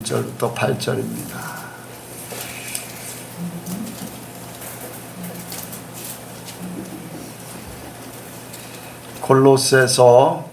1절부터 8절입니다. 골로새서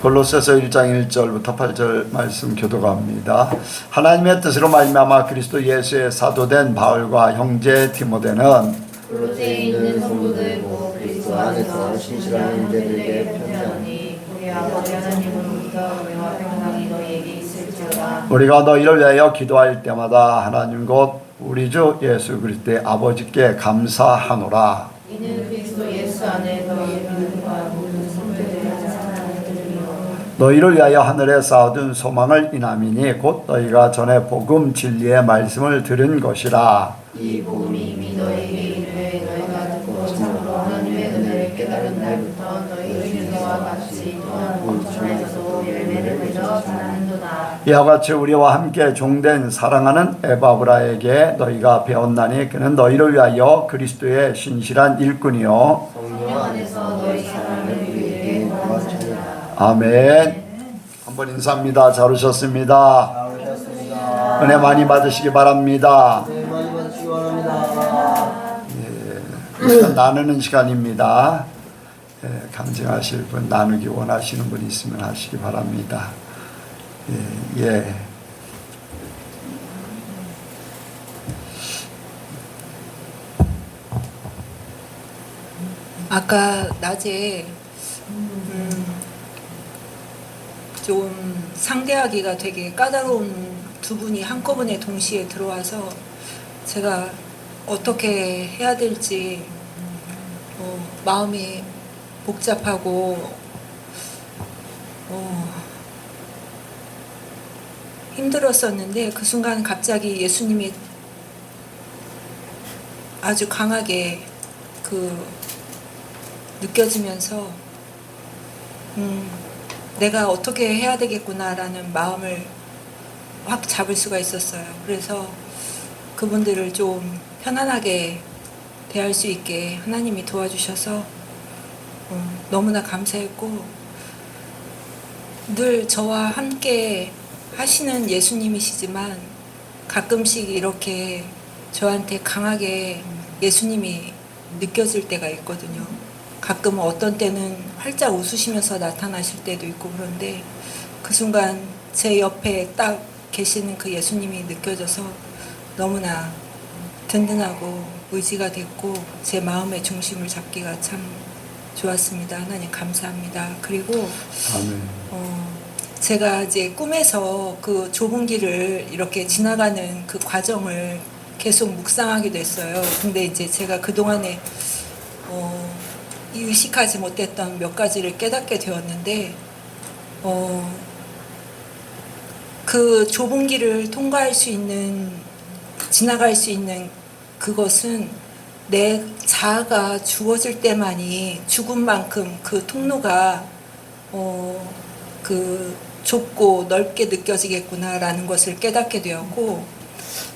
1장 1절부터 8절 말씀 교도갑니다. 하나님의 뜻으로 말미암아 그리스도 예수의 사도된 바울과 형제 디모데는 골로새에 있는 성도들고 그리스도 안에서 신실한 형제들에게 편지하니 우리 아버지 하나님으로부터 은혜와 평강이 너희에게 있을지어다. 우리가 너희를 위하여 기도할 때마다 하나님 곧 우리 주 예수 그리스도의 아버지께 감사하노라. 이는 그리스도 예수 안에 너희의 믿음과 모든 성도들의 사랑을 드리며 너희를 위하여 하늘에 쌓아둔 소망을 인함이니 곧 너희가 전에 복음 진리의 말씀을 들은 것이라. 이 복음이 이미 너희에게 이르되 너희가 듣고 참으로 하나님의 은혜를 깨달은 날부터 너희 중에와 같이 또한 온천에서도 열매를 맺어 자라는도다. 이와 같이 우리와 함께 종된 사랑하는 에바브라에게 너희가 배웠나니 그는 너희를 위하여 그리스도의 신실한 일꾼이요 성령 안에서 너희 사랑을 우리에게 도와주리라. 아멘. 한번 인사합니다. 잘 오셨습니다. 은혜 많이 받으시기 바랍니다. 나누는 시간입니다. 간증하실 분, 나누기 원하시는 분 있으면 하시기 바랍니다. 예. 아까 낮에 좀 상대하기가 되게 까다로운 두 분이 한꺼번에 동시에 들어와서 제가 어떻게 해야 될지 마음이 복잡하고 힘들었었는데 그 순간 갑자기 예수님이 아주 강하게 느껴지면서 내가 어떻게 해야 되겠구나라는 마음을 확 잡을 수가 있었어요. 그래서 그분들을 좀 편안하게 대할 수 있게 하나님이 도와주셔서 너무나 감사했고, 늘 저와 함께 하시는 예수님이시지만 가끔씩 이렇게 저한테 강하게 예수님이 느껴질 때가 있거든요. 가끔은 어떤 때는 활짝 웃으시면서 나타나실 때도 있고, 그런데 그 순간 제 옆에 딱 계시는 그 예수님이 느껴져서 너무나 든든하고 의지가 됐고 제 마음의 중심을 잡기가 참 좋았습니다. 하나님 감사합니다. 그리고 아멘. 제가 이제 꿈에서 그 좁은 길을 이렇게 지나가는 그 과정을 계속 묵상하게 됐어요. 근데 이제 제가 그동안에 의식하지 못했던 몇 가지를 깨닫게 되었는데, 그 좁은 길을 통과할 수 있는, 지나갈 수 있는 그것은 내 자아가 주어질 때만이 죽은 만큼 그 통로가 그 좁고 넓게 느껴지겠구나라는 것을 깨닫게 되었고,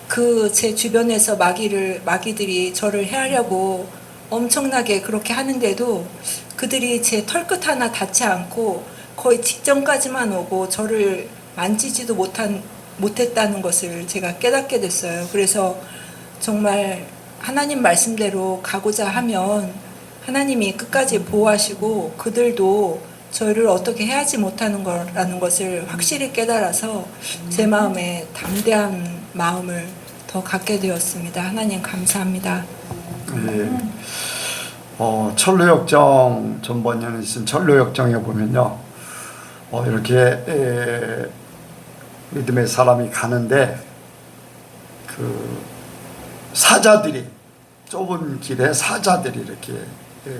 그 제 주변에서 마귀들이 저를 해하려고 엄청나게 그렇게 하는데도 그들이 제 털끝 하나 닿지 않고 거의 직전까지만 오고 저를 만지지도 못했다는 것을 제가 깨닫게 됐어요. 그래서 정말 하나님 말씀대로 가고자 하면 하나님이 끝까지 보호하시고 그들도 저를 어떻게 해하지 못하는 거라는 것을 확실히 깨달아서 제 마음에 담대한 마음을 더 갖게 되었습니다. 하나님 감사합니다. 예. 철로역정 전번년에 있은 철로역정에 보면요, 이렇게 믿음의 사람이 가는데 그 사자들이, 좁은 길에 사자들이 이렇게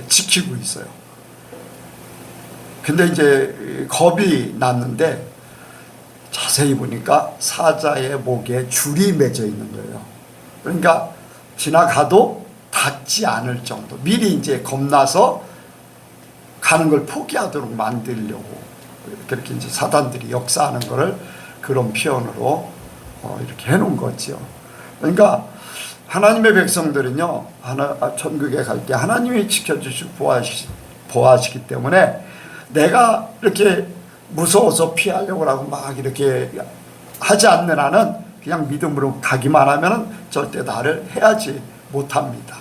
지키고 있어요. 근데 이제 겁이 났는데 자세히 보니까 사자의 목에 줄이 맺어 있는 거예요. 그러니까 지나가도 닿지 않을 정도, 미리 이제 겁나서 가는 걸 포기하도록 만들려고 그렇게 이제 사단들이 역사하는 거를 그런 표현으로 이렇게 해놓은 거죠. 그러니까 하나님의 백성들은요, 천국에 갈 때 하나님이 지켜주시고 보호하시기 때문에 내가 이렇게 무서워서 피하려고 하고 막 이렇게 하지 않는 한은 그냥 믿음으로 가기만 하면은 절대 나를 해하지 못합니다.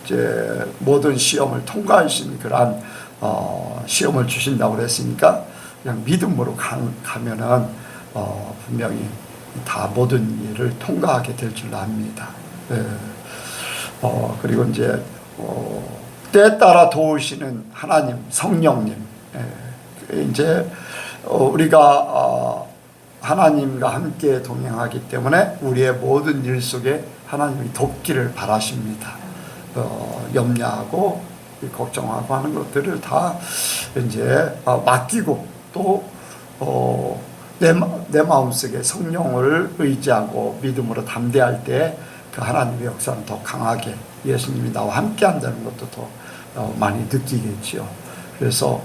이제 모든 시험을 통과할 수 있는 그러한 시험을 주신다고 그랬으니까 그냥 믿음으로 가면은 분명히 다 모든 일을 통과하게 될 줄 압니다. 그리고 이제 때에 따라 도우시는 하나님, 성령님. 이제 우리가 하나님과 함께 동행하기 때문에 우리의 모든 일 속에 하나님이 돕기를 바라십니다. 염려하고 걱정하고 하는 것들을 다 이제 맡기고 또 내 마음속에 성령을 의지하고 믿음으로 담대할 때 그 하나님의 역사는 더 강하게 예수님이 나와 함께 한다는 것도 더 많이 느끼겠지요. 그래서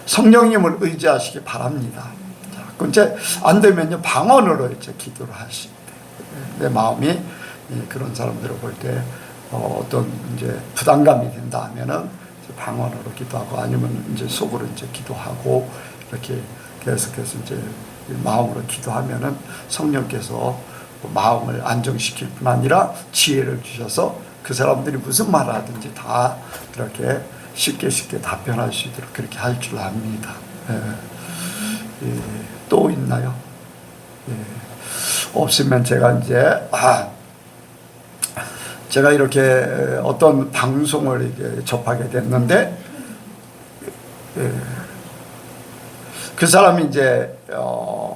성령님을 의지하시기 바랍니다. 자, 이제 안 되면요 방언으로 이제 기도를 하시면 돼요. 내 마음이 그런 사람들을 볼 때 어떤 이제 부담감이 된다 하면은 방언으로 기도하고 아니면 이제 속으로 이제 기도하고 이렇게 계속해서 이제 마음으로 기도하면은 성령께서 마음을 안정시킬 뿐 아니라 지혜를 주셔서 그 사람들이 무슨 말을 하든지 다 이렇게 쉽게 답변할 수 있도록 그렇게 할 줄 압니다. 또 있나요? 없으면 제가 이제 제가 이렇게 어떤 방송을 이제 접하게 됐는데 그 사람이 이제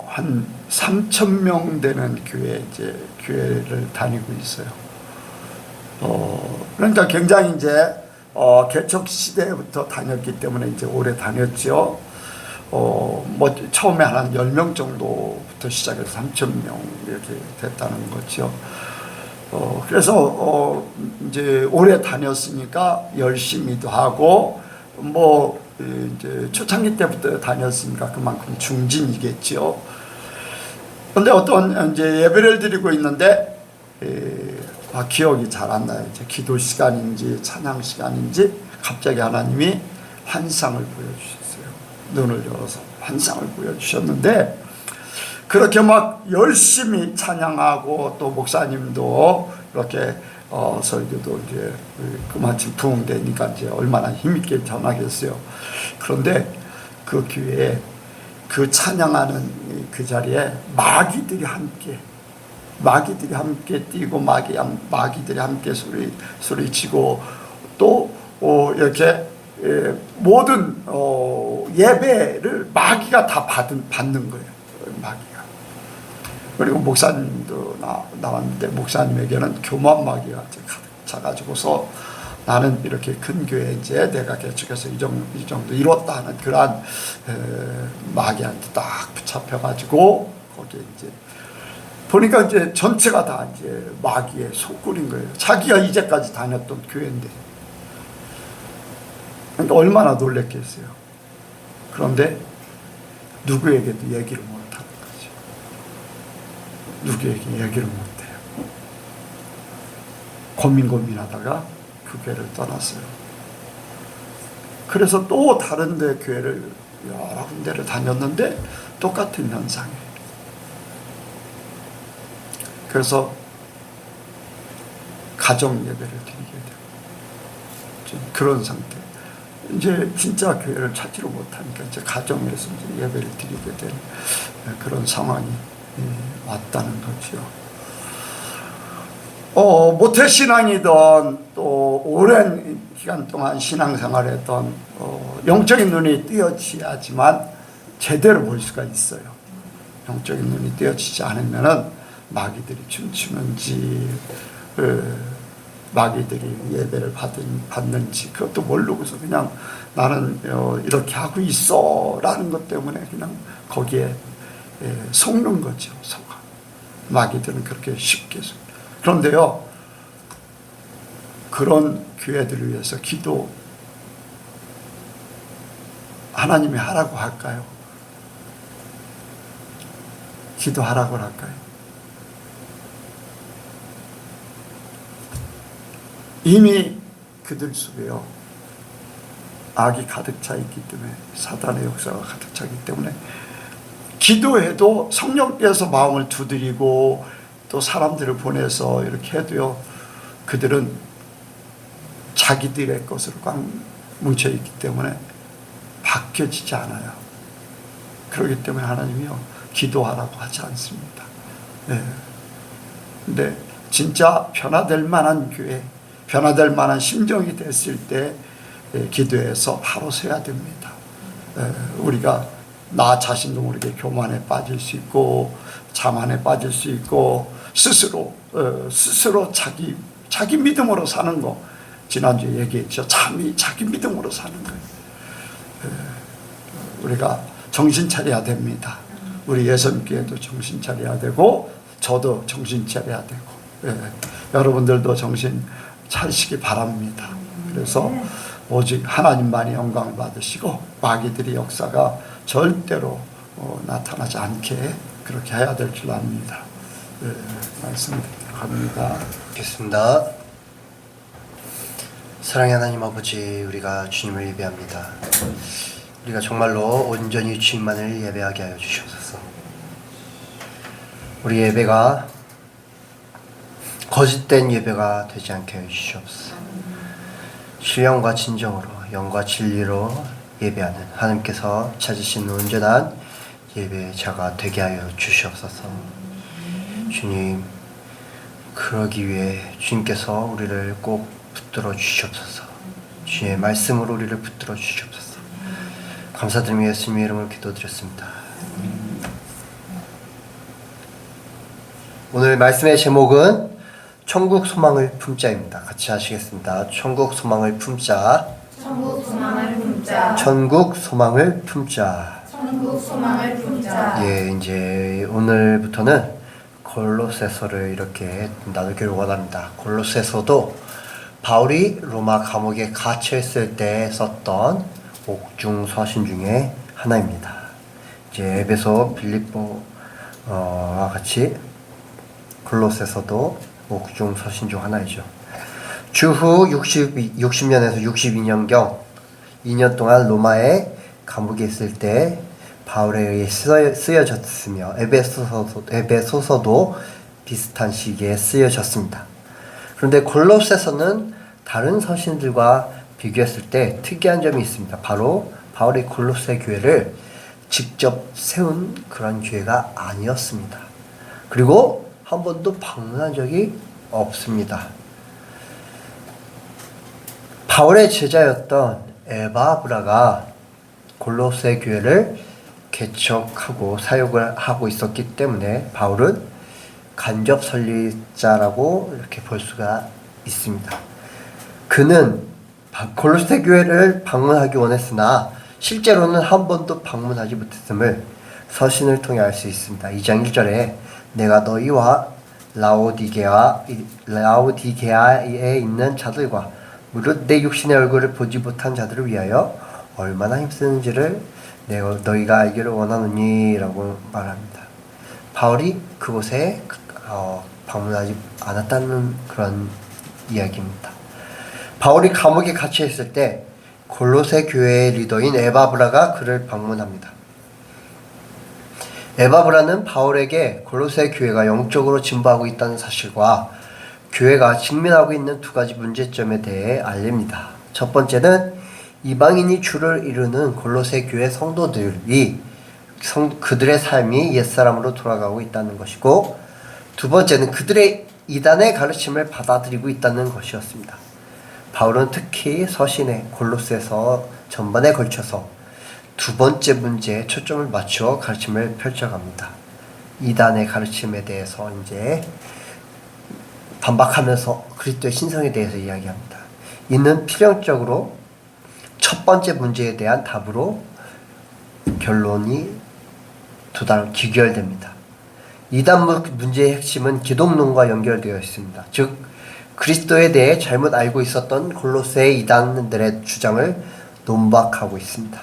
한 3,000명 되는 교회를 다니고 있어요. 그러니까 굉장히 이제 개척 시대부터 다녔기 때문에 이제 오래 다녔죠. 뭐 처음에 한 10명 정도부터 시작해서 3,000명 이렇게 됐다는 거죠. 그래서 이제 오래 다녔으니까 열심히도 하고 뭐 이제 초창기 때부터 다녔으니까 그만큼 중진이겠죠. 그런데 어떤 이제 예배를 드리고 있는데 기억이 잘 안 나요. 이제 기도 시간인지 찬양 시간인지 갑자기 하나님이 환상을 보여주셨어요. 눈을 열어서 환상을 보여주셨는데 그렇게 막 열심히 찬양하고 또 목사님도 이렇게 설교도 이제 그만큼 부흥되니까 이제 얼마나 힘있게 전하겠어요. 그런데 그 교회에 그 찬양하는 그 자리에 마귀들이 함께 뛰고 마귀들이 함께 소리치고 또 이렇게 모든 예배를 마귀가 다 받는 거예요. 마귀가. 그리고 목사님도 나왔는데 목사님에게는 교만 마귀가 가득 차가지고서 나는 이렇게 큰 교회 이제 내가 개척해서 이 정도 이뤘다 하는 그러한 마귀한테 딱 붙잡혀가지고 거기에 이제 보니까 이제 전체가 다 이제 마귀의 속굴인 거예요. 자기가 이제까지 다녔던 교회인데. 그러니까 얼마나 놀랬겠어요. 그런데 누구에게도 얘기를 못하는 거죠. 누구에게 얘기를 못해요. 고민하다가 그 교회를 떠났어요. 그래서 또 다른 데 교회를 여러 군데를 다녔는데 똑같은 현상이에요. 그래서 가정 예배를 드리게 되고 그런 상태. 이제 진짜 교회를 찾지를 못하니까 이제 가정에서 이제 예배를 드리게 된 그런 상황이 왔다는 거죠. 모태신앙이든 또 오랜 기간 동안 신앙생활했던 영적인 눈이 띄어져야지만 제대로 볼 수가 있어요. 영적인 눈이 띄어지지 않으면은 마귀들이 춤추는지 마귀들이 예배를 받는지 그것도 모르고서 그냥 나는 이렇게 하고 있어 라는 것 때문에 그냥 거기에 속는 거죠. 속아. 마귀들은 그렇게 쉽게 속아. 그런데요 그런 교회들을 위해서 기도 하나님이 하라고 할까요? 기도하라고 할까요? 이미 그들 속에요 악이 가득 차 있기 때문에, 사단의 역사가 가득 차기 때문에 기도해도 성령께서 마음을 두드리고 또 사람들을 보내서 이렇게 해도요, 그들은 자기들의 것으로 꽉 뭉쳐 있기 때문에 바뀌어지지 않아요. 그렇기 때문에 하나님이요, 기도하라고 하지 않습니다. 네. 근데 진짜 변화될 만한 교회, 변화될 만한 심정이 됐을 때 기도해서 바로 서야 됩니다. 우리가 나 자신도 모르게 교만에 빠질 수 있고 자만에 빠질 수 있고 스스로 자기 믿음으로 사는 거, 지난주에 얘기했죠. 자기 믿음으로 사는 거예요. 우리가 정신 차려야 됩니다. 우리 예선교회도 정신 차려야 되고 저도 정신 차려야 되고, 여러분들도 정신 차리시기 바랍니다. 그래서 오직 하나님만이 영광을 받으시고 마귀들의 역사가 절대로 나타나지 않게 그렇게 해야 될 줄 압니다. 말씀드립니다. 읽겠습니다. 사랑의 하나님 아버지, 우리가 주님을 예배합니다. 우리가 정말로 온전히 주님만을 예배하게 하여 주시옵소서. 우리 예배가 거짓된 예배가 되지 않게 하여 주시옵소서. 신령과 진정으로 영과 진리로 예배하는 하나님께서 찾으신 온전한 예배자가 되게 하여 주시옵소서. 주님, 그러기 위해 주님께서 우리를 꼭 붙들어 주시옵소서. 주의 말씀으로 우리를 붙들어 주시옵소서. 감사드리며 예수님의 이름으로 기도드렸습니다. 오늘 말씀의 제목은 천국 소망을 품자입니다. 같이 하시겠습니다. 천국 소망을 품자. 천국 소망을 품자. 천국 소망을 품자. 천국 소망을 품자. 예, 이제 오늘부터는 골로새서를 이렇게 나누기를 원합니다. 골로새서도 바울이 로마 감옥에 갇혀 있을 때 썼던 옥중 서신 중에 하나입니다. 이제 에베소, 빌립보와 같이 골로새서도 옥중 서신 중 하나이죠. 주후 60년에서 62년경 2년 동안 로마의 감옥에 있을 때 바울에 의해 쓰여졌으며 에베소서도 비슷한 시기에 쓰여졌습니다. 그런데 골로새서는 다른 서신들과 비교했을 때 특이한 점이 있습니다. 바로 바울이 골로새 교회를 직접 세운 그런 교회가 아니었습니다. 그리고 한 번도 방문한 적이 없습니다. 바울의 제자였던 에바브라가 골로새 교회를 개척하고 사역을 하고 있었기 때문에 바울은 간접 설립자라고 이렇게 볼 수가 있습니다. 그는 골로새 교회를 방문하기 원했으나 실제로는 한 번도 방문하지 못했음을 서신을 통해 알 수 있습니다. 2장 1절에 내가 너희와 라오디게아에 있는 자들과 무릇 내 육신의 얼굴을 보지 못한 자들을 위하여 얼마나 힘쓰는지를 너희가 알기를 원하노니 라고 말합니다. 바울이 그곳에 방문하지 않았다는 그런 이야기입니다. 바울이 감옥에 갇혀 있을 때 골로새 교회의 리더인 에바브라가 그를 방문합니다. 에바브라는 바울에게 골로새 교회가 영적으로 진보하고 있다는 사실과 교회가 직면하고 있는 두 가지 문제점에 대해 알립니다. 첫 번째는 이방인이 주를 이루는 골로새 교회 성도들이 그들의 삶이 옛사람으로 돌아가고 있다는 것이고, 두 번째는 그들의 이단의 가르침을 받아들이고 있다는 것이었습니다. 바울은 특히 서신의 골로새서 전반에 걸쳐서 두 번째 문제에 초점을 맞추어 가르침을 펼쳐갑니다. 이단의 가르침에 대해서 이제 반박하면서 그리스도의 신성에 대해서 이야기합니다. 이는 필연적으로 첫 번째 문제에 대한 답으로 결론이 귀결됩니다. 이단 문제의 핵심은 기독론과 연결되어 있습니다. 즉 그리스도에 대해 잘못 알고 있었던 골로새의 이단들의 주장을 논박하고 있습니다.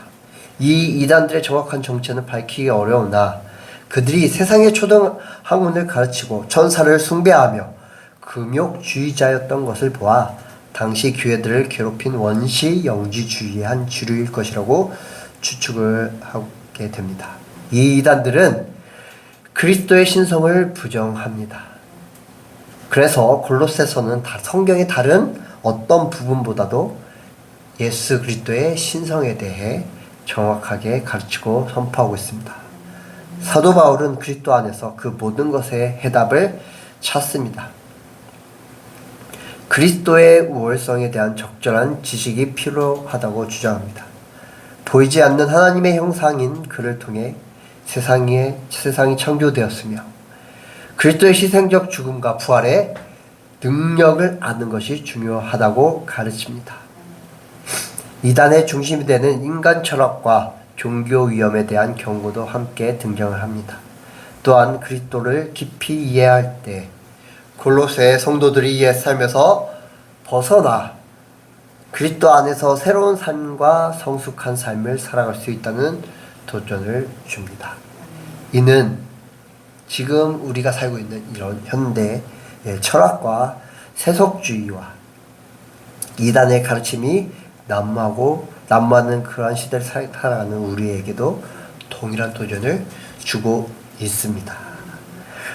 이 이단들의 정확한 정체는 밝히기 어려우나 그들이 세상의 초등 학문을 가르치고 천사를 숭배하며 금욕주의자였던 것을 보아 당시 교회들을 괴롭힌 원시 영지주의의 한 주류일 것이라고 추측을 하게 됩니다. 이 이단들은 그리스도의 신성을 부정합니다. 그래서 골로새서는 성경의 다른 어떤 부분보다도 예수 그리스도의 신성에 대해 정확하게 가르치고 선포하고 있습니다. 사도 바울은 그리스도 안에서 그 모든 것의 해답을 찾습니다. 그리스도의 우월성에 대한 적절한 지식이 필요하다고 주장합니다. 보이지 않는 하나님의 형상인 그를 통해 세상이 창조되었으며 그리스도의 희생적 죽음과 부활의 능력을 아는 것이 중요하다고 가르칩니다. 이단의 중심이 되는 인간 철학과 종교 위험에 대한 경고도 함께 등장을 합니다. 또한 그리스도를 깊이 이해할 때 골로새 성도들이 옛 삶에서 벗어나 그리스도 안에서 새로운 삶과 성숙한 삶을 살아갈 수 있다는 도전을 줍니다. 이는 지금 우리가 살고 있는 이런 현대 철학과 세속주의와 이단의 가르침이 난무하는 그러한 시대를 살아가는 우리에게도 동일한 도전을 주고 있습니다.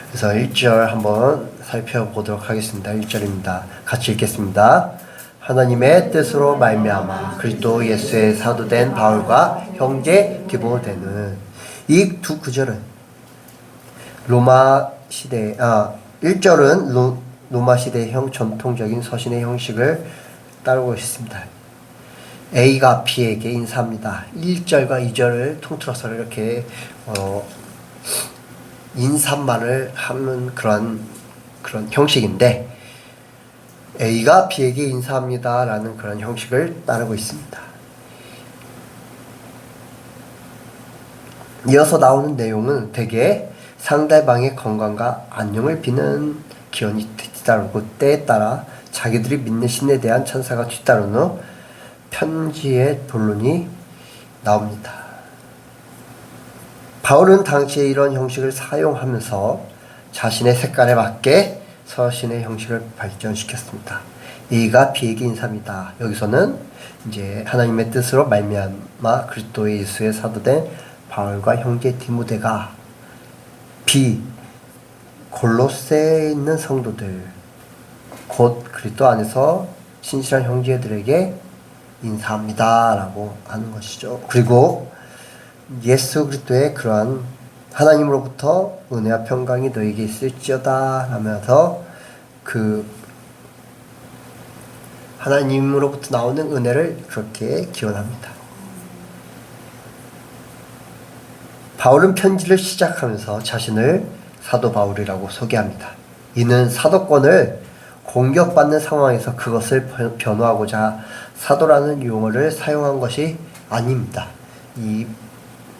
그래서 1절 한번 살펴보도록 하겠습니다. 1절입니다. 같이 읽겠습니다. 하나님의 뜻으로 말미암아 그리스도 예수의 사도된 바울과 형제 디모데는 이 두 구절은 로마 시대 1절은 로마 시대의 전통적인 서신의 형식을 따르고 있습니다. A가 B에게 인사합니다. 1절과 2절을 통틀어서 이렇게 인사말을 하는 그런 형식인데 A가 B에게 인사합니다 라는 그런 형식을 따르고 있습니다. 이어서 나오는 내용은 대개 상대방의 건강과 안녕을 비는 기원이 뒤따르고 때에 따라 자기들이 믿는 신에 대한 찬사가 뒤따른 후 편지의 본론이 나옵니다. 바울은 당시에 이런 형식을 사용하면서 자신의 색깔에 맞게 서신의 형식을 발전시켰습니다. A가 B에게 인사합니다. 여기서는 이제 하나님의 뜻으로 말미암아 그리스도 예수의 사도된 바울과 형제 디모데가 B 골로새에 있는 성도들 곧 그리스도 안에서 신실한 형제들에게 인사합니다 라고 하는 것이죠. 그리고 예수 그리스도의 그러한 하나님으로부터 은혜와 평강이 너에게 있을지어다 하면서 그 하나님으로부터 나오는 은혜를 그렇게 기원합니다. 바울은 편지를 시작하면서 자신을 사도 바울이라고 소개합니다. 이는 사도권을 공격받는 상황에서 그것을 변호하고자 사도라는 용어를 사용한 것이 아닙니다. 이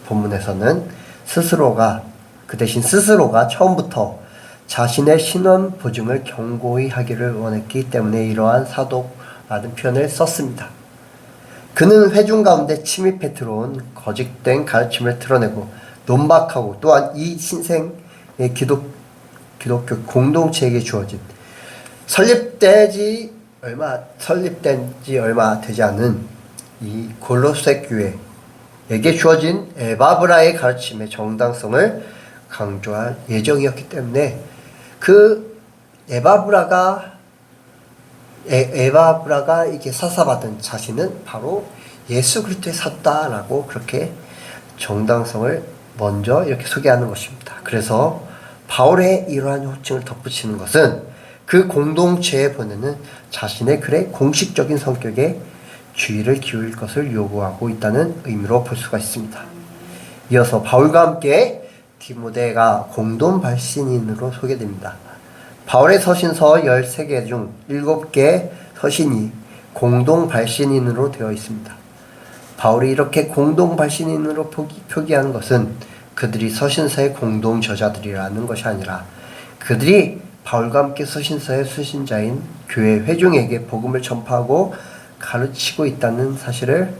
본문에서는 그 대신 스스로가 처음부터 자신의 신원 보증을 경고히 하기를 원했기 때문에 이러한 사도라는 표현을 썼습니다. 그는 회중 가운데 침입해 들어온 거짓된 가르침을 틀어내고 논박하고 또한 이 신생의 기독교 공동체에게 주어진 설립된 지 얼마 되지 않은 이 골로새 교회에게 주어진 에바브라의 가르침의 정당성을 강조할 예정이었기 때문에 그 에바브라가 이게 사사받은 자신은 바로 예수 그리스도의 사도다라고 그렇게 정당성을 먼저 이렇게 소개하는 것입니다. 그래서 바울의 이러한 호칭을 덧붙이는 것은 그 공동체에 보내는 자신의 글의 공식적인 성격에 주의를 기울일 것을 요구하고 있다는 의미로 볼 수가 있습니다. 이어서 바울과 함께 디모데가 공동 발신인으로 소개됩니다. 바울의 서신서 13개 중 7개 서신이 공동 발신인으로 되어 있습니다. 바울이 이렇게 공동 발신인으로 표기하는 것은 그들이 서신서의 공동 저자들이라는 것이 아니라 그들이 바울과 함께 서신서의 수신자인 교회 회중에게 복음을 전파하고 가르치고 있다는 사실을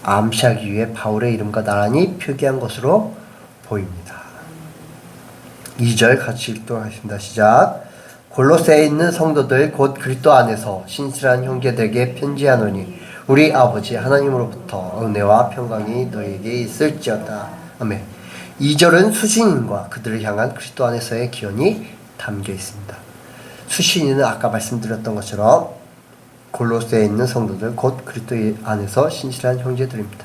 암시하기 위해 바울의 이름과 나란히 표기한 것으로 보입니다. 2절 같이 읽도록 하겠습니다. 시작. 골로새에 있는 성도들 곧 그리스도 안에서 신실한 형제들에게 편지하노니 우리 아버지 하나님으로부터 은혜와 평강이 너에게 있을지어다. 아멘. 2절은 수신인과 그들을 향한 그리스도 안에서의 기원이 담겨 있습니다. 수신인은 아까 말씀드렸던 것처럼 골로새에 있는 성도들 곧 그리스도 안에서 신실한 형제들입니다.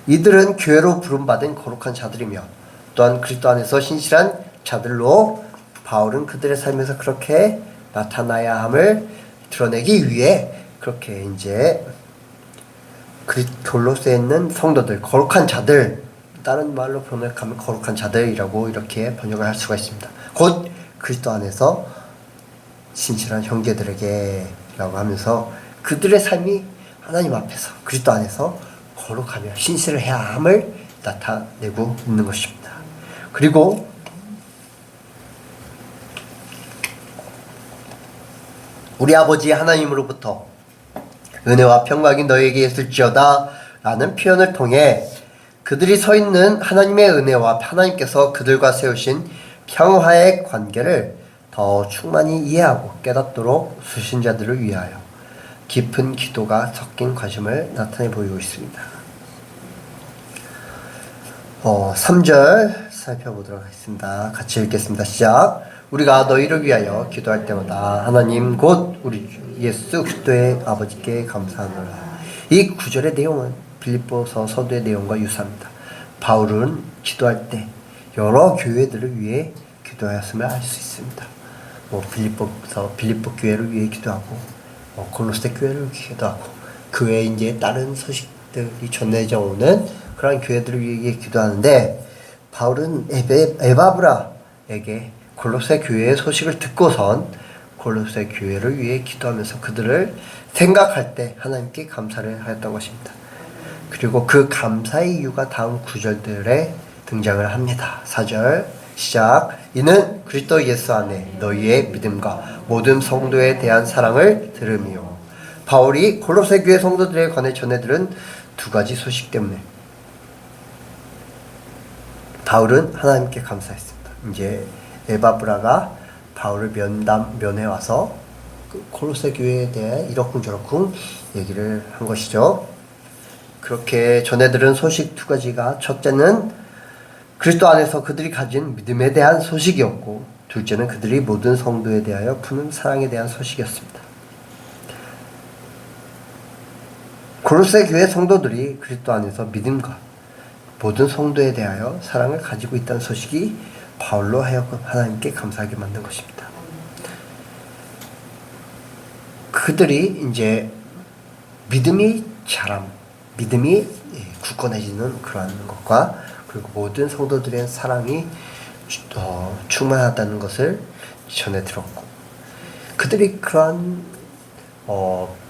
이들은 교회로 부름받은 거룩한 자들이며 또한 그리스도 안에서 신실한 자들로 바울은 그들의 삶에서 그렇게 나타나야 함을 드러내기 위해 그렇게 이제 골로새에 있는 성도들, 거룩한 자들, 다른 말로 번역하면 거룩한 자들이라고 이렇게 번역을 할 수가 있습니다. 곧 그리스도 안에서 신실한 형제들에게 라고 하면서 그들의 삶이 하나님 앞에서 그리스도 안에서 거룩하며 신실해야 함을 나타내고 있는 것입니다. 그리고 우리 아버지 하나님으로부터 은혜와 평강이 너에게 있을지어다 라는 표현을 통해 그들이 서 있는 하나님의 은혜와 하나님께서 그들과 세우신 평화의 관계를 더 충만히 이해하고 깨닫도록 수신자들을 위하여 깊은 기도가 섞인 관심을 나타내 보이고 있습니다. 3절 살펴보도록 하겠습니다. 같이 읽겠습니다. 시작. 우리가 너희를 위하여 기도할 때마다 하나님 곧 우리 주 예수 그리스도의 아버지께 감사하노라. 이 구절의 내용은 빌립보서 서두의 내용과 유사합니다. 바울은 기도할 때 여러 교회들을 위해 기도하였음을 알 수 있습니다. 빌립보 교회를 위해 기도하고 골로새 교회를 위해 기도하고 그 외에 이제 다른 소식들이 전해져 오는 그런 교회들을 위해 기도하는데 바울은 에바브라에게 골로새 교회의 소식을 듣고선 골로새 교회를 위해 기도하면서 그들을 생각할 때 하나님께 감사를 하였던 것입니다. 그리고 그 감사의 이유가 다음 구절들에 등장을 합니다. 4절 시작. 이는 그리스도 예수 안에 너희의 믿음과 모든 성도에 대한 사랑을 들음이요. 바울이 골로새 교회 성도들에 관해 전해들은 두 가지 소식 때문에 바울은 하나님께 감사했습니다. 이제 에바브라가 바울을 면회 와서 그 골로새 교회에 대해 이러쿵저러쿵 얘기를 한 것이죠. 그렇게 전해들은 소식 두 가지가 첫째는 그리스도 안에서 그들이 가진 믿음에 대한 소식이었고 둘째는 그들이 모든 성도에 대하여 푸는 사랑에 대한 소식이었습니다. 골로새 교회 성도들이 그리스도 안에서 믿음과 모든 성도에 대하여 사랑을 가지고 있다는 소식이 바울로 하여금 하나님께 감사하게 만든 것입니다. 그들이 이제 믿음이 굳건해지는 그러한 것과 그리고 모든 성도들의 사랑이 충만하다는 것을 전해 들었고 그들이 그러한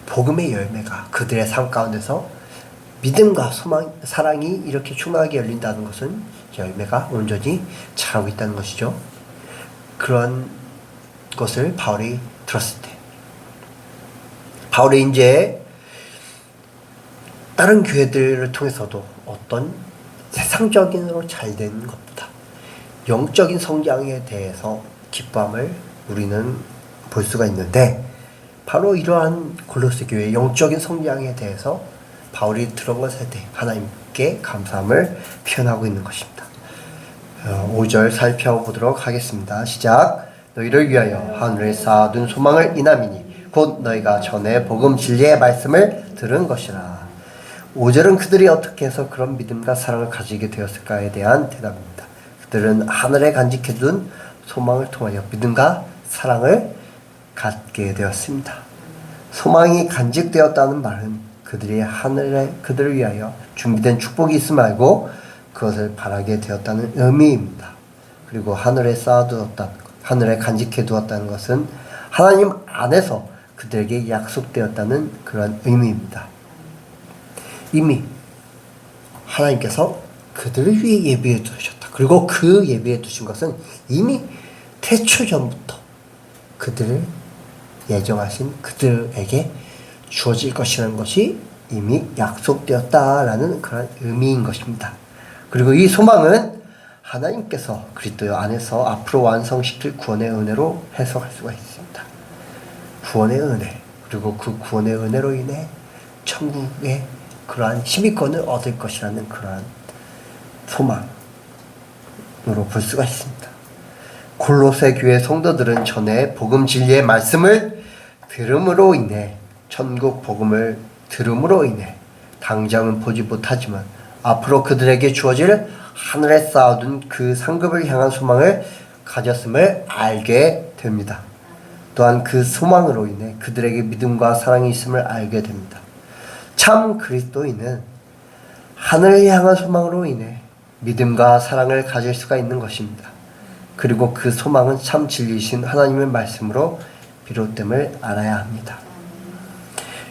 복음의 열매가 그들의 삶 가운데서 믿음과 소망, 사랑이 이렇게 충만하게 열린다는 것은 열매가 온전히 자라고 있다는 것이죠. 그런 것을 바울이 들었을 때 바울이 이제 다른 교회들을 통해서도 어떤 세상적인으로 잘된 것보다 영적인 성장에 대해서 기쁨을 우리는 볼 수가 있는데 바로 이러한 골로새 교회의 영적인 성장에 대해서 바울이 들은 것에 대해 하나님께 감사함을 표현하고 있는 것입니다. 5절 살펴보도록 하겠습니다. 시작. 너희를 위하여 하늘에 쌓아둔 소망을 인함이니 곧 너희가 전에 복음 진리의 말씀을 들은 것이라. 5절은 그들이 어떻게 해서 그런 믿음과 사랑을 가지게 되었을까에 대한 대답입니다. 그들은 하늘에 간직해둔 소망을 통하여 믿음과 사랑을 갖게 되었습니다. 소망이 간직되었다는 말은 그들을 위하여 준비된 축복이 있음을 알고 그것을 바라게 되었다는 의미입니다. 그리고 하늘에 하늘에 간직해 두었다는 것은 하나님 안에서 그들에게 약속되었다는 그런 의미입니다. 이미 하나님께서 그들을 위해 예비해 두셨다. 그리고 그 예비해 두신 것은 이미 태초 전부터 그들을 예정하신 그들에게 주어질 것이라는 것이 이미 약속되었다라는 그런 의미인 것입니다. 그리고 이 소망은 하나님께서 그리스도 안에서 앞으로 완성시킬 구원의 은혜로 해석할 수가 있습니다. 구원의 은혜, 그리고 그 구원의 은혜로 인해 천국의 그러한 힘이권을 얻을 것이라는 그러한 소망으로 볼 수가 있습니다. 골로새 교회 성도들은 전에 복음 진리의 말씀을 들음으로 인해, 천국 복음을 들음으로 인해 당장은 보지 못하지만 앞으로 그들에게 주어질 하늘에 쌓아둔 그 상급을 향한 소망을 가졌음을 알게 됩니다. 또한 그 소망으로 인해 그들에게 믿음과 사랑이 있음을 알게 됩니다. 참 그리스도인은 하늘을 향한 소망으로 인해 믿음과 사랑을 가질 수가 있는 것입니다. 그리고 그 소망은 참 진리이신 하나님의 말씀으로 비롯됨을 알아야 합니다.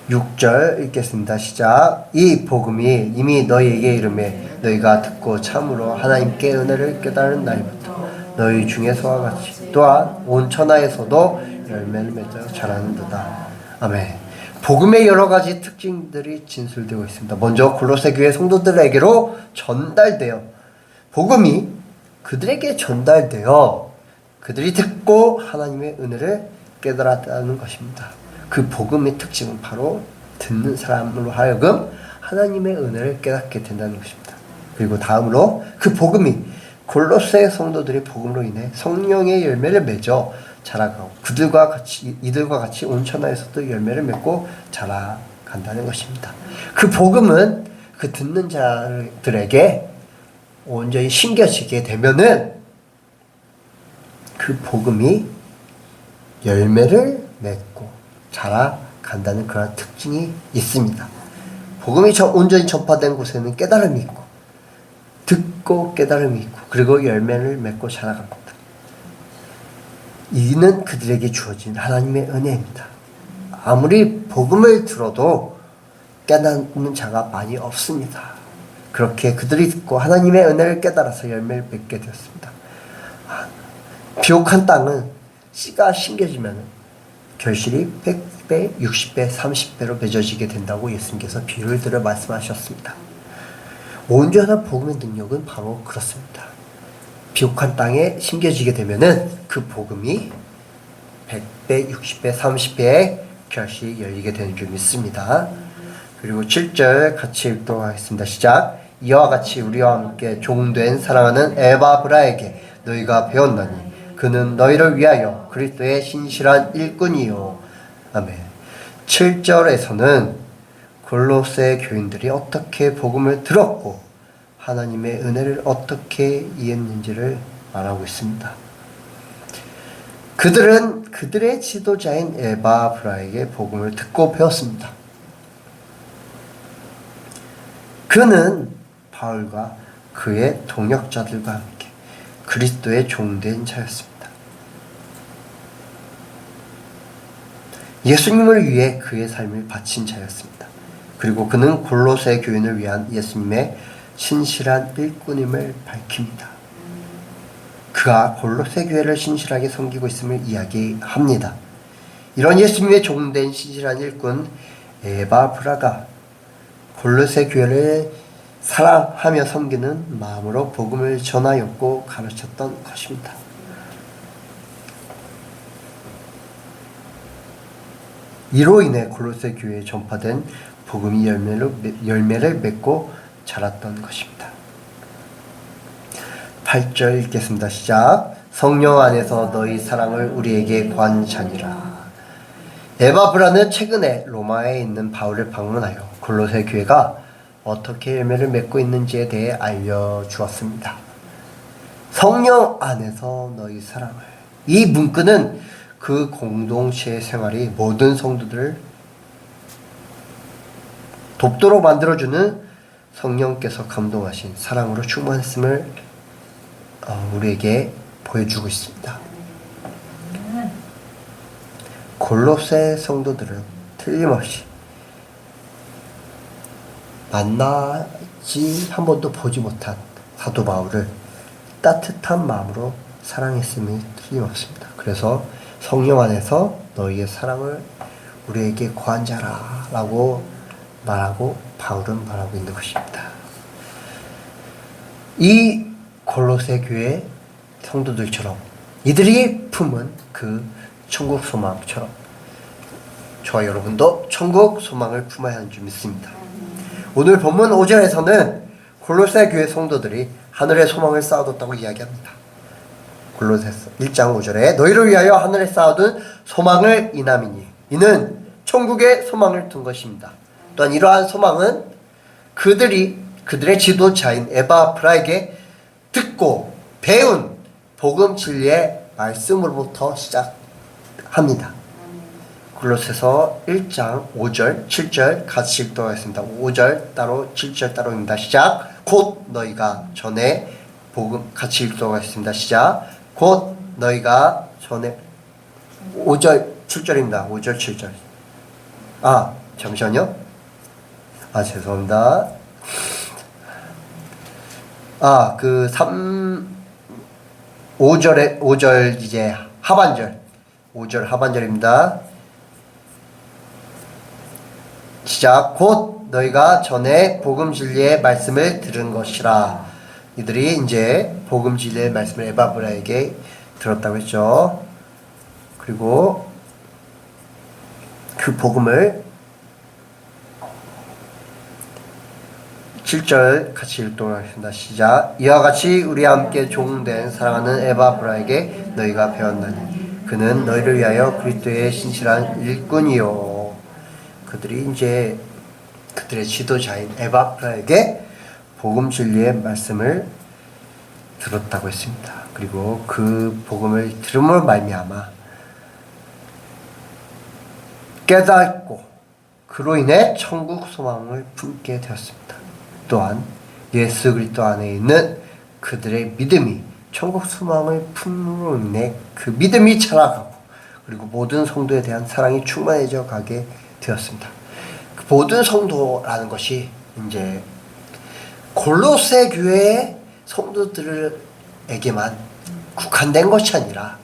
6절 읽겠습니다. 시작. 이 복음이 이미 너희에게 이르매 너희가 듣고 참으로 하나님께 은혜를 깨달은 날부터 너희 중에서와 같이 또한 온 천하에서도 열매를 맺어 자라는도다. 아멘. 복음의 여러 가지 특징들이 진술되고 있습니다. 먼저 골로새 교회 성도들에게로 전달되어, 복음이 그들에게 전달되어 그들이 듣고 하나님의 은혜를 깨달았다는 것입니다. 그 복음의 특징은 바로 듣는 사람으로 하여금 하나님의 은혜를 깨닫게 된다는 것입니다. 그리고 다음으로 그 복음이 골로새 성도들의 복음으로 인해 성령의 열매를 맺어 자라가고 이들과 같이 온 천하에서도 열매를 맺고 자라간다는 것입니다. 그 복음은 그 듣는 자들에게 온전히 심겨지게 되면은 그 복음이 열매를 맺고 자라간다는 그런 특징이 있습니다. 복음이 온전히 전파된 곳에는 깨달음이 있고, 듣고 깨달음이 있고, 그리고 열매를 맺고 자라갑니다. 이는 그들에게 주어진 하나님의 은혜입니다. 아무리 복음을 들어도 깨닫는 자가 많이 없습니다. 그렇게 그들이 듣고 하나님의 은혜를 깨달아서 열매를 맺게 되었습니다. 비옥한 땅은 씨가 심겨지면 결실이 100배, 60배, 30배로 맺어지게 된다고 예수님께서 비유를 들어 말씀하셨습니다. 온전한 복음의 능력은 바로 그렇습니다. 비옥한 땅에 심겨지게 되면은 그 복음이 100배, 60배, 30배의 결실이 열리게 되는 줄 믿습니다. 그리고 7절 같이 읽도록 하겠습니다. 시작. 이와 같이 우리와 함께 종된 사랑하는 에바브라에게 너희가 배웠나니 그는 너희를 위하여 그리스도의 신실한 일꾼이요. 아멘. 7절에서는 골로새 교인들이 어떻게 복음을 들었고 하나님의 은혜를 어떻게 이해했는지를 말하고 있습니다. 그들은 그들의 지도자인 에바브라에게 복음을 듣고 배웠습니다. 그는 바울과 그의 동역자들과 함께 그리스도의 종된 자였습니다. 예수님을 위해 그의 삶을 바친 자였습니다. 그리고 그는 골로새 교인을 위한 예수님의 신실한 일꾼임을 밝힙니다. 그가 골로새 교회를 신실하게 섬기고 있음을 이야기합니다. 이런 예수님의 종된 신실한 일꾼 에바브라가 골로새 교회를 사랑하며 섬기는 마음으로 복음을 전하였고 가르쳤던 것입니다. 이로 인해 골로새 교회에 전파된 복음이 열매를 맺고 자랐던 것입니다. 8절 읽겠습니다. 시작. 성령 안에서 너희 사랑을 우리에게 관자니라. 에바브라는 최근에 로마에 있는 바울을 방문하여 골로새 교회가 어떻게 열매를 맺고 있는지에 대해 알려주었습니다. 성령 안에서 너희 사랑을. 이 문구는 그 공동체의 생활이 모든 성도들을 돕도록 만들어주는 성령께서 감동하신 사랑으로 충만했음을 우리에게 보여주고 있습니다. 골로새 성도들은 틀림없이 만나지 한 번도 보지 못한 사도 바울을 따뜻한 마음으로 사랑했음이 틀림없습니다. 그래서 성령 안에서 너희의 사랑을 우리에게 구한자라 라고 말하고 바울은 말하고 있는 것입니다. 이 골로새 교회 성도들처럼 이들이 품은 그 천국 소망처럼 저와 여러분도 천국 소망을 품어야 하는 줄 믿습니다. 오늘 본문 5절에서는 골로새 교회 성도들이 하늘의 소망을 쌓아뒀다고 이야기합니다. 골로새서 1장 5절에 너희를 위하여 하늘에 쌓아둔 소망을 인함이니 이는 천국의 소망을 둔 것입니다. 또한 이러한 소망은 그들의 지도자인 에바브라에게 듣고 배운 복음 진리의 말씀으로부터 시작합니다. 골로새서 1장 5절 7절 같이 읽도록 하겠습니다. 5절 따로 7절 따로입니다. 시작. 곧 너희가 전에 복음 같이 읽도록 하겠습니다. 시작. 곧 너희가 전에 5절 7절입니다. 5절 7절. 잠시만요. 죄송합니다. 5절 이제 하반절. 5절 하반절입니다. 시작. 곧 너희가 전에 복음 진리의 말씀을 들은 것이라. 이들이 이제 복음 진리의 말씀을 에바브라에게 들었다고 했죠. 그리고 그 복음을 7절 같이 읽도록 하겠습니다. 시작. 이와 같이 우리와 함께 종된 사랑하는 에바브라에게 너희가 배웠나니 그는 너희를 위하여 그리스도의 신실한 일꾼이요. 그들이 이제 그들의 지도자인 에바브라에게 복음 진리의 말씀을 들었다고 했습니다. 그리고 그 복음을 들음으로 말미암아 깨닫고 그로 인해 천국 소망을 품게 되었습니다. 또한 예수 그리스도 안에 있는 그들의 믿음이 천국 소망을 품으로 인해 그 믿음이 자라가고 그리고 모든 성도에 대한 사랑이 충만해져 가게 되었습니다. 그 모든 성도라는 것이 이제 골로새 교회의 성도들에게만 국한된 것이 아니라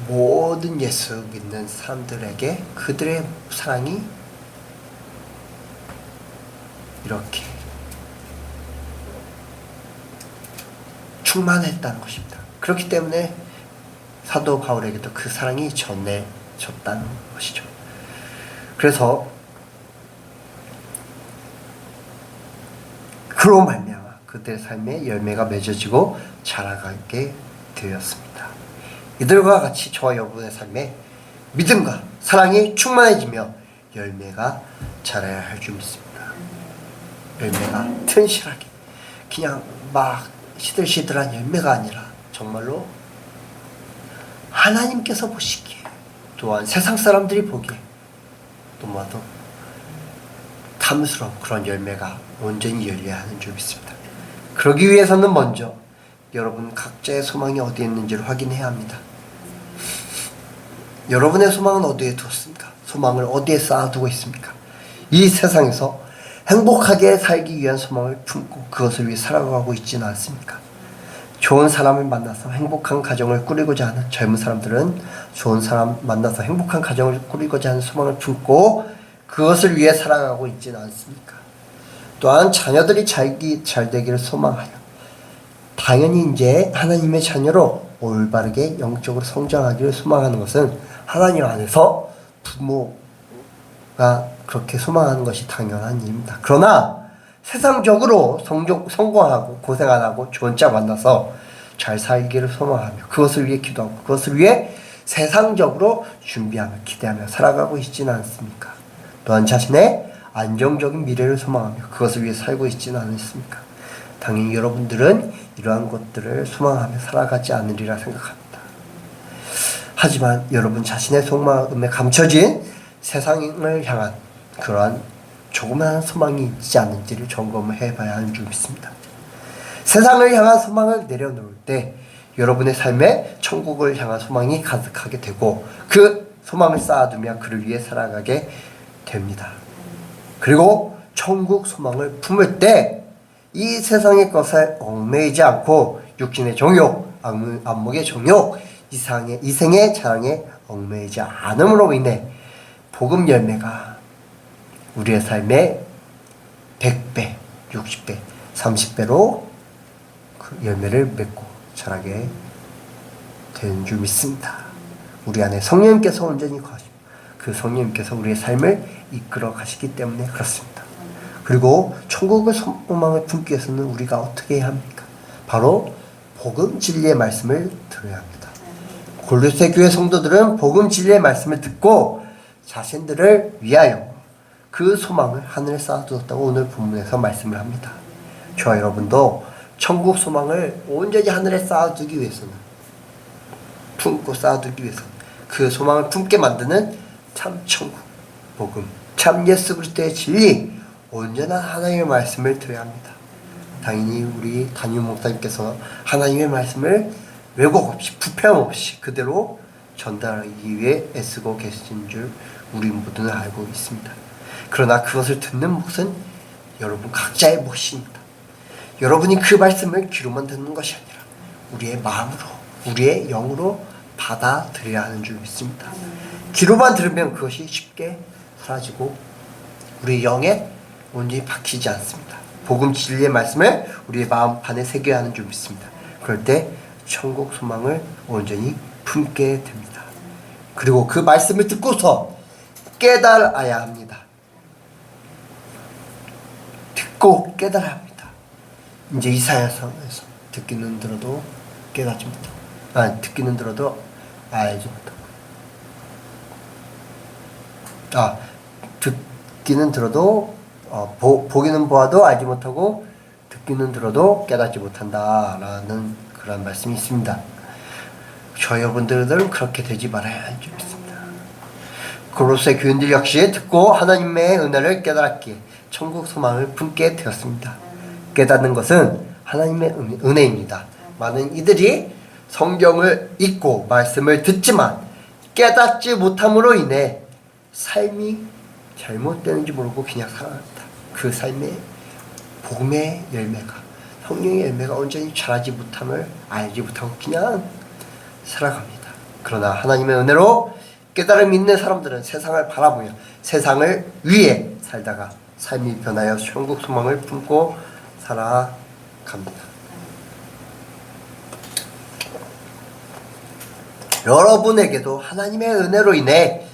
모든 예수 믿는 사람들에게 그들의 사랑이 이렇게 충만했다는 것입니다. 그렇기 때문에 사도 바울에게도 그 사랑이 전해졌다는 것이죠. 그래서 그로 말미암아 그들의 삶에 열매가 맺어지고 자라가게 되었습니다. 이들과 같이 저와 여러분의 삶에 믿음과 사랑이 충만해지며 열매가 자라야 할 줄 믿습니다. 열매가 튼실하게 그냥 막 시들시들한 열매가 아니라 정말로 하나님께서 보시기에 또한 세상 사람들이 보기에 너무나도 탐스러운 그런 열매가 온전히 열려야 하는 줄 믿습니다. 그러기 위해서는 먼저 여러분 각자의 소망이 어디에 있는지를 확인해야 합니다. 여러분의 소망은 어디에 두었습니까? 소망을 어디에 쌓아두고 있습니까? 이 세상에서 행복하게 살기 위한 소망을 품고 그것을 위해 살아가고 있지는 않습니까? 좋은 사람을 만나서 행복한 가정을 꾸리고자 하는 젊은 사람들은 좋은 사람 만나서 행복한 가정을 꾸리고자 하는 소망을 품고 그것을 위해 살아가고 있지는 않습니까? 또한 자녀들이 잘 되기를 소망하여 당연히 이제 하나님의 자녀로 올바르게 영적으로 성장하기를 소망하는 것은 하나님 안에서 부모가 그렇게 소망하는 것이 당연한 일입니다. 그러나 세상적으로 성공하고 고생 안 하고 좋은 자 만나서 잘 살기를 소망하며 그것을 위해 기도하고 그것을 위해 세상적으로 준비하며 기대하며 살아가고 있지는 않습니까? 또한 자신의 안정적인 미래를 소망하며 그것을 위해 살고 있지는 않습니까? 당연히 여러분들은 이러한 것들을 소망하며 살아가지 않으리라 생각합니다. 하지만 여러분 자신의 속마음에 감춰진 세상을 향한 그러한 조그마한 소망이 있지 않은지를 점검을 해봐야 하는 줄 믿습니다. 세상을 향한 소망을 내려놓을 때 여러분의 삶에 천국을 향한 소망이 가득하게 되고 그 소망을 쌓아두며 그를 위해 살아가게 됩니다. 그리고 천국 소망을 품을 때 이 세상의 것에 얽매이지 않고 육신의 정욕, 안목의 정욕, 이생의 자랑에 얽매이지 않음으로 인해 복음 열매가 우리의 삶에 100배, 60배, 30배로 그 열매를 맺고 자라게 되는 줄 믿습니다. 우리 안에 성령님께서 온전히 거하시고 그 성령님께서 우리의 삶을 이끌어 가시기 때문에 그렇습니다. 그리고 천국의 소망을 품기 위해서는 우리가 어떻게 해야 합니까? 바로 복음 진리의 말씀을 들어야 합니다. 골로새 교회 성도들은 복음 진리의 말씀을 듣고 자신들을 위하여 그 소망을 하늘에 쌓아두었다고 오늘 본문에서 말씀을 합니다. 저와 여러분도 천국 소망을 온전히 하늘에 쌓아두기 위해서는 품고 쌓아두기 위해서는 그 소망을 품게 만드는 참 천국 복음 참 예수 그리스도의 진리 온전한 하나님의 말씀을 들어야 합니다. 당연히 우리 담임 목사님께서 하나님의 말씀을 왜곡 없이 부패함 없이 그대로 전달하기 위해 애쓰고 계신 줄 우리 모두는 알고 있습니다. 그러나 그것을 듣는 몫은 여러분 각자의 몫입니다. 여러분이 그 말씀을 귀로만 듣는 것이 아니라 우리의 마음으로 우리의 영으로 받아들여야 하는 줄 믿습니다. 귀로만 들으면 그것이 쉽게 사라지고 우리 영에 온전히 박히지 않습니다. 복음 진리의 말씀을 우리의 마음판에 새겨야 하는 줄 믿습니다. 그럴 때 천국 소망을 온전히 품게 됩니다. 그리고 그 말씀을 듣고서 깨달아야 합니다. 듣고 깨달아야 합니다. 이제 이사야서에서 듣기는 들어도 깨닫지 못하고 듣기는 들어도 알지 못하고 듣기는 들어도 보기는 보아도 알지 못하고 듣기는 들어도 깨닫지 못한다라는 그런 말씀이 있습니다. 저희 여러분들은 그렇게 되지 말아야 할 줄 믿습니다. 골로새 교인들 역시 듣고 하나님의 은혜를 깨달았기에 천국 소망을 품게 되었습니다. 깨닫는 것은 하나님의 은혜입니다. 많은 이들이 성경을 읽고 말씀을 듣지만 깨닫지 못함으로 인해 삶이 잘못되는지 모르고 그냥 살아갑니다. 그 삶의 복음의 열매가 성령의 열매가 온전히 자라지 못함을 알지 못하고 그냥 살아갑니다. 그러나 하나님의 은혜로 깨달음이 있는 사람들은 세상을 바라보며 세상을 위해 살다가 삶이 변하여 천국 소망을 품고 살아갑니다. 여러분에게도 하나님의 은혜로 인해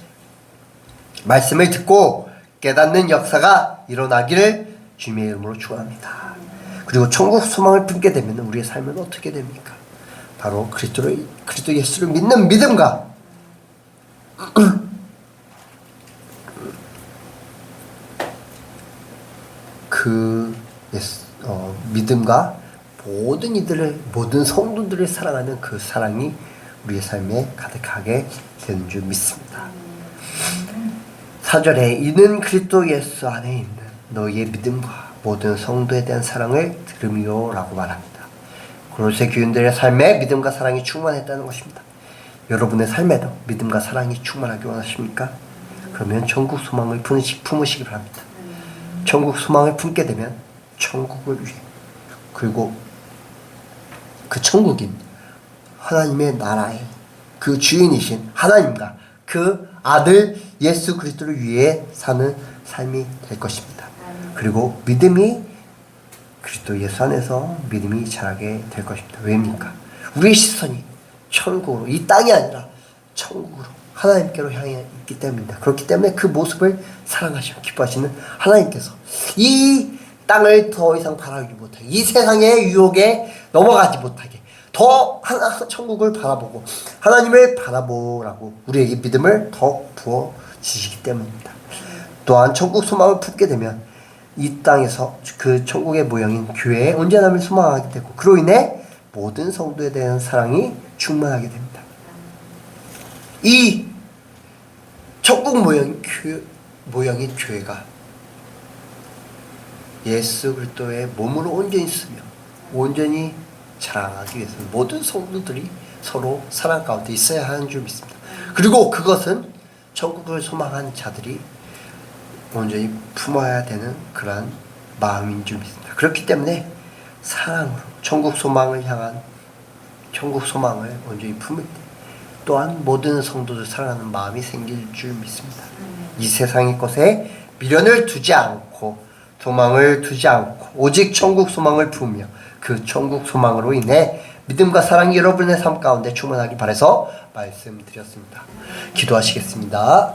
말씀을 듣고 깨닫는 역사가 일어나기를 주님의 이름으로 축원합니다. 그리고 천국 소망을 품게 되면 우리의 삶은 어떻게 됩니까? 바로 그리스도 예수를 믿는 믿음과 믿음과 모든 성도들을 사랑하는 그 사랑이 우리의 삶에 가득하게 되는 줄 믿습니다. 4절에 이는 그리스도 예수 안에 있는 너희의 믿음과 모든 성도에 대한 사랑을 들음이요 라고 말합니다. 골로새 교인들의 삶에 믿음과 사랑이 충만했다는 것입니다. 여러분의 삶에도 믿음과 사랑이 충만하기 원하십니까? 그러면 천국 소망을 품으시기 바랍니다. 천국 소망을 품게 되면 천국을 위해 그리고 그 천국인 하나님의 나라의 그 주인이신 하나님과 그 아들 예수 그리스도를 위해 사는 삶이 될 것입니다. 그리고 믿음이 그리스도 예수 안에서 믿음이 자라게 될 것입니다. 왜입니까? 우리의 시선이 천국으로 이 땅이 아니라 천국으로 하나님께로 향해 있기 때문입니다. 그렇기 때문에 그 모습을 사랑하시고 기뻐하시는 하나님께서 이 땅을 더 이상 바라보지 못하게 이 세상의 유혹에 넘어가지 못하게 더 천국을 바라보고 하나님을 바라보라고 우리에게 믿음을 더 부어주시기 때문입니다. 또한 천국 소망을 품게 되면 이 땅에서 그 천국의 모형인 교회의 온전함을 소망하게 되고 그로 인해 모든 성도에 대한 사랑이 충만하게 됩니다. 이 천국 모형인 교회가 예수 그리스도의 몸으로 온전히 쓰며 온전히 자랑하기 위해서는 모든 성도들이 서로 사랑 가운데 있어야 하는 줄 믿습니다. 그리고 그것은 천국을 소망하는 자들이 온전히 품어야 되는 그러한 마음인 줄 믿습니다. 그렇기 때문에 사랑으로 천국 소망을 향한 천국 소망을 온전히 품을 때 또한 모든 성도들 사랑하는 마음이 생길 줄 믿습니다. 이 세상의 것에 미련을 두지 않고 소망을 두지 않고 오직 천국 소망을 품으며 그 천국 소망으로 인해 믿음과 사랑이 여러분의 삶 가운데 충만하길 바라서 말씀드렸습니다. 기도하시겠습니다.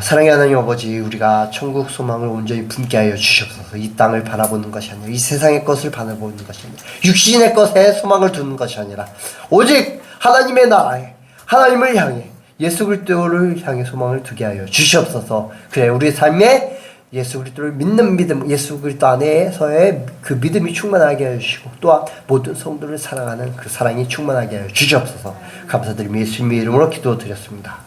사랑의 하나님 아버지, 우리가 천국 소망을 온전히 품게 하여 주시옵소서. 이 땅을 바라보는 것이 아니라, 이 세상의 것을 바라보는 것이 아니라, 육신의 것에 소망을 두는 것이 아니라 오직 하나님의 나라에, 하나님을 향해, 예수 그리스도를 향해 소망을 두게 하여 주시옵소서. 그래 우리 삶에 예수 그리스도를 믿는 믿음, 예수 그리스도 안에서의 그 믿음이 충만하게 하여 주시고, 또한 모든 성도를 사랑하는 그 사랑이 충만하게 하여 주시옵소서. 감사드리며 예수님의 이름으로 기도드렸습니다.